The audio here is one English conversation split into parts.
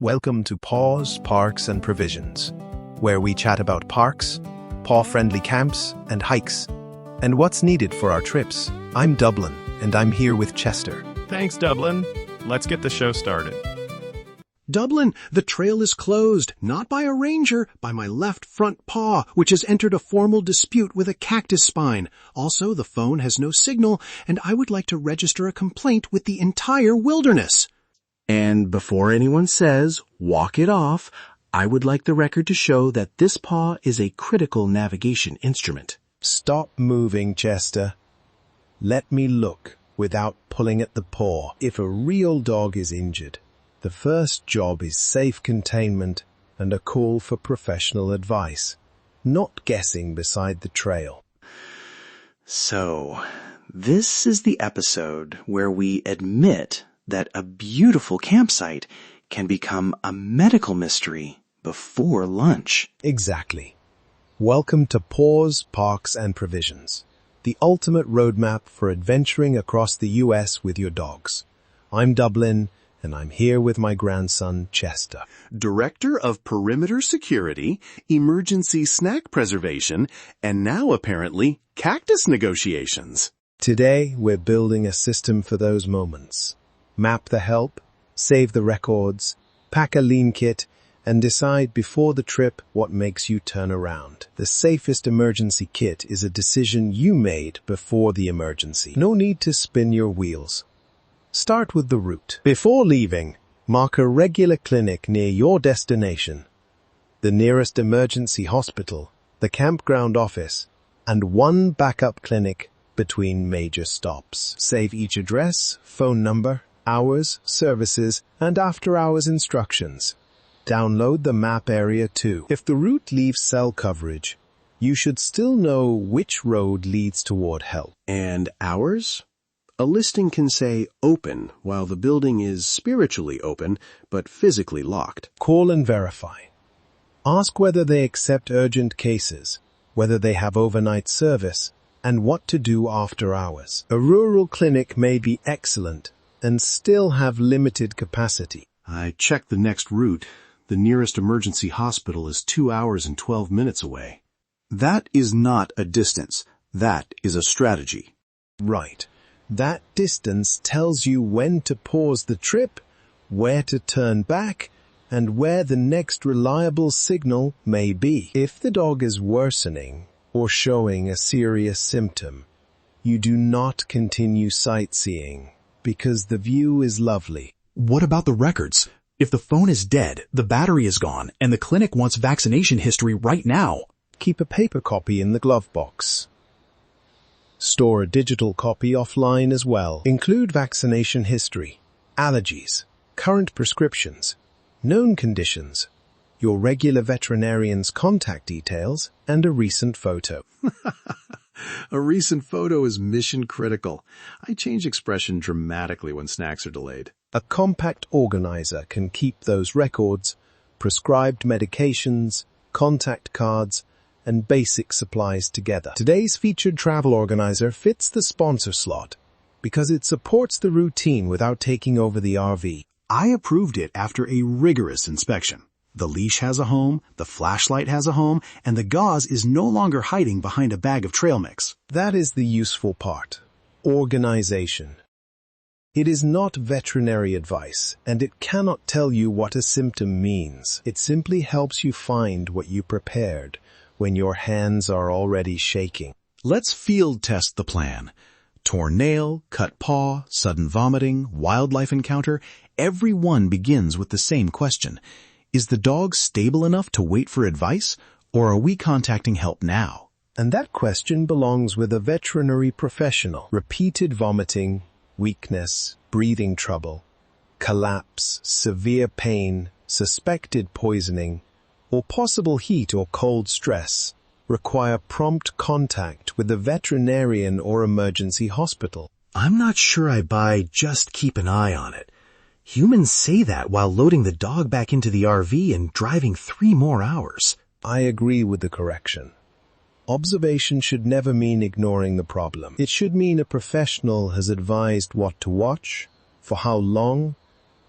Welcome to Paws, Parks and Provisions, where we chat about parks, paw-friendly camps and hikes, and what's needed for our trips. I'm Dublin, and I'm here with Chester. Thanks, Dublin. Let's get the show started. Dublin, the trail is closed, not by a ranger, by my left front paw, which has entered a formal dispute with a cactus spine. Also, the phone has no signal, and I would like to register a complaint with the entire wilderness. And before anyone says, walk it off, I would like the record to show that this paw is a critical navigation instrument. Stop moving, Chester. Let me look without pulling at the paw. If a real dog is injured, the first job is safe containment and a call for professional advice, not guessing beside the trail. So, this is the episode where we admit that a beautiful campsite can become a medical mystery before lunch. Exactly. Welcome to Paws, Parks and Provisions, the ultimate roadmap for adventuring across the US with your dogs. I'm Dublin, and I'm here with my grandson, Chester. Director of Perimeter Security, Emergency Snack Preservation, and now apparently cactus negotiations. Today, we're building a system for those moments. Map the help, save the records, pack a lean kit, and decide before the trip what makes you turn around. The safest emergency kit is a decision you made before the emergency. No need to spin your wheels. Start with the route. Before leaving, mark a regular clinic near your destination, the nearest emergency hospital, the campground office, and one backup clinic between major stops. Save each address, phone number, hours, services, and after-hours instructions. Download the map area too. If the route leaves cell coverage, you should still know which road leads toward help. And hours? A listing can say open while the building is spiritually open but physically locked. Call and verify. Ask whether they accept urgent cases, whether they have overnight service, and what to do after hours. A rural clinic may be excellent and still have limited capacity. I checked the next route. The nearest emergency hospital is 2 hours and 12 minutes away. That is not a distance. That is a strategy. Right. That distance tells you when to pause the trip, where to turn back, and where the next reliable signal may be. If the dog is worsening or showing a serious symptom, you do not continue sightseeing because the view is lovely. What about the records? If the phone is dead, the battery is gone, and the clinic wants vaccination history right now. Keep a paper copy in the glove box. Store a digital copy offline as well. Include vaccination history, allergies, current prescriptions, known conditions, your regular veterinarian's contact details, and a recent photo. A recent photo is mission critical. I change expression dramatically when snacks are delayed. A compact organizer can keep those records, prescribed medications, contact cards, and basic supplies together. Today's featured travel organizer fits the sponsor slot because it supports the routine without taking over the RV. I approved it after a rigorous inspection. The leash has a home, the flashlight has a home, and the gauze is no longer hiding behind a bag of trail mix. That is the useful part. Organization. It is not veterinary advice, and it cannot tell you what a symptom means. It simply helps you find what you prepared when your hands are already shaking. Let's field test the plan. Torn nail, cut paw, sudden vomiting, wildlife encounter, every one begins with the same question. Is the dog stable enough to wait for advice, or are we contacting help now? And that question belongs with a veterinary professional. Repeated vomiting, weakness, breathing trouble, collapse, severe pain, suspected poisoning, or possible heat or cold stress require prompt contact with a veterinarian or emergency hospital. I'm not sure I buy just keep an eye on it. Humans say that while loading the dog back into the RV and driving 3 more hours. I agree with the correction. Observation should never mean ignoring the problem. It should mean a professional has advised what to watch, for how long,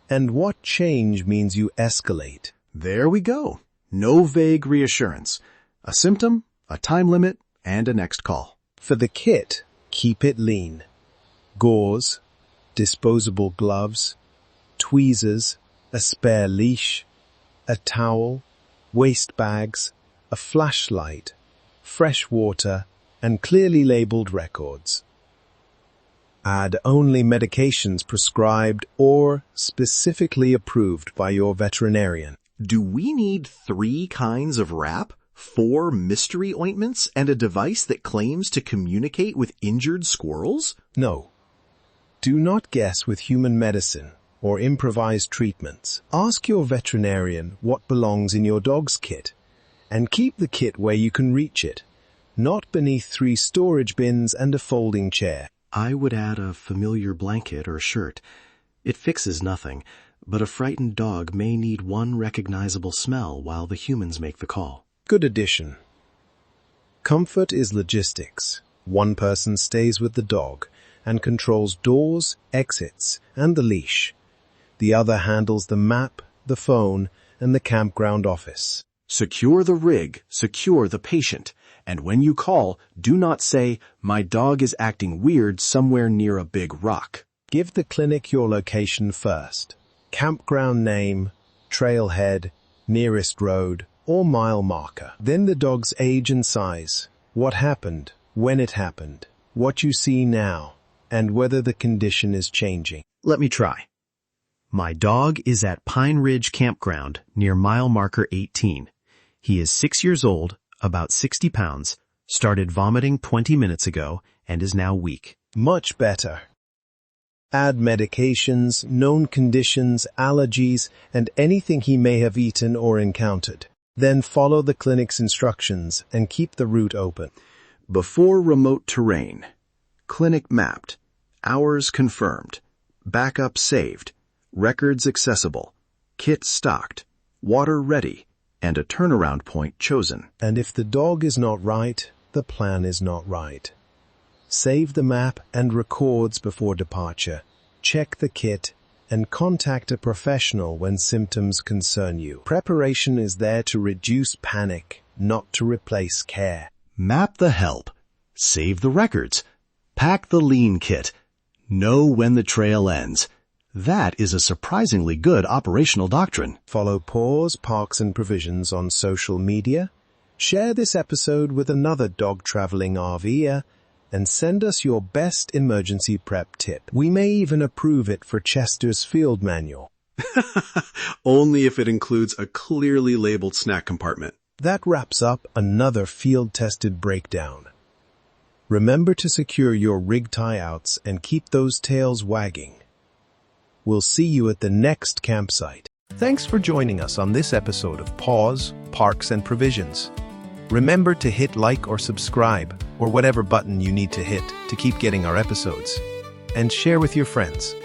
And what change means you escalate. There we go. No vague reassurance. A symptom, a time limit, and a next call. For the kit, keep it lean. Gauze, disposable gloves, tweezers, a spare leash, a towel, waste bags, a flashlight, fresh water, and clearly labeled records. Add only medications prescribed or specifically approved by your veterinarian. Do we need 3 kinds of wrap, 4 mystery ointments, and a device that claims to communicate with injured squirrels? No. Do not guess with human medicine or improvised treatments. Ask your veterinarian what belongs in your dog's kit, and keep the kit where you can reach it, not beneath 3 storage bins and a folding chair. I would add a familiar blanket or shirt. It fixes nothing, but a frightened dog may need one recognizable smell while the humans make the call. Good addition. Comfort is logistics. One person stays with the dog and controls doors, exits, and the leash. The other handles the map, the phone, and the campground office. Secure the rig, secure the patient. And when you call, do not say, "My dog is acting weird somewhere near a big rock." Give the clinic your location first. Campground name, trailhead, nearest road, or mile marker. Then the dog's age and size, what happened, when it happened, what you see now, and whether the condition is changing. Let me try. My dog is at Pine Ridge Campground near mile marker 18. He is 6 years old, about 60 pounds, started vomiting 20 minutes ago, and is now weak. Much better. Add medications, known conditions, allergies, and anything he may have eaten or encountered. Then follow the clinic's instructions and keep the route open. Before remote terrain. Clinic mapped. Hours confirmed. Backup saved. Records accessible. Kit stocked. Water ready. And a turnaround point chosen. And if the dog is not right, the plan is not right. Save the map and records before departure. Check the kit and contact a professional when symptoms concern you. Preparation is there to reduce panic, not to replace care. Map the help. Save the records. Pack the lean kit. Know when the trail ends. That is a surprisingly good operational doctrine. Follow Paws, Parks and Provisions on social media. Share this episode with another dog-traveling RVer, and send us your best emergency prep tip. We may even approve it for Chester's Field Manual. Only if it includes a clearly labeled snack compartment. That wraps up another field-tested breakdown. Remember to secure your rig tie-outs and keep those tails wagging. We'll see you at the next campsite. Thanks for joining us on this episode of Paws, Parks and Provisions. Remember to hit like or subscribe, or whatever button you need to hit to keep getting our episodes. And share with your friends.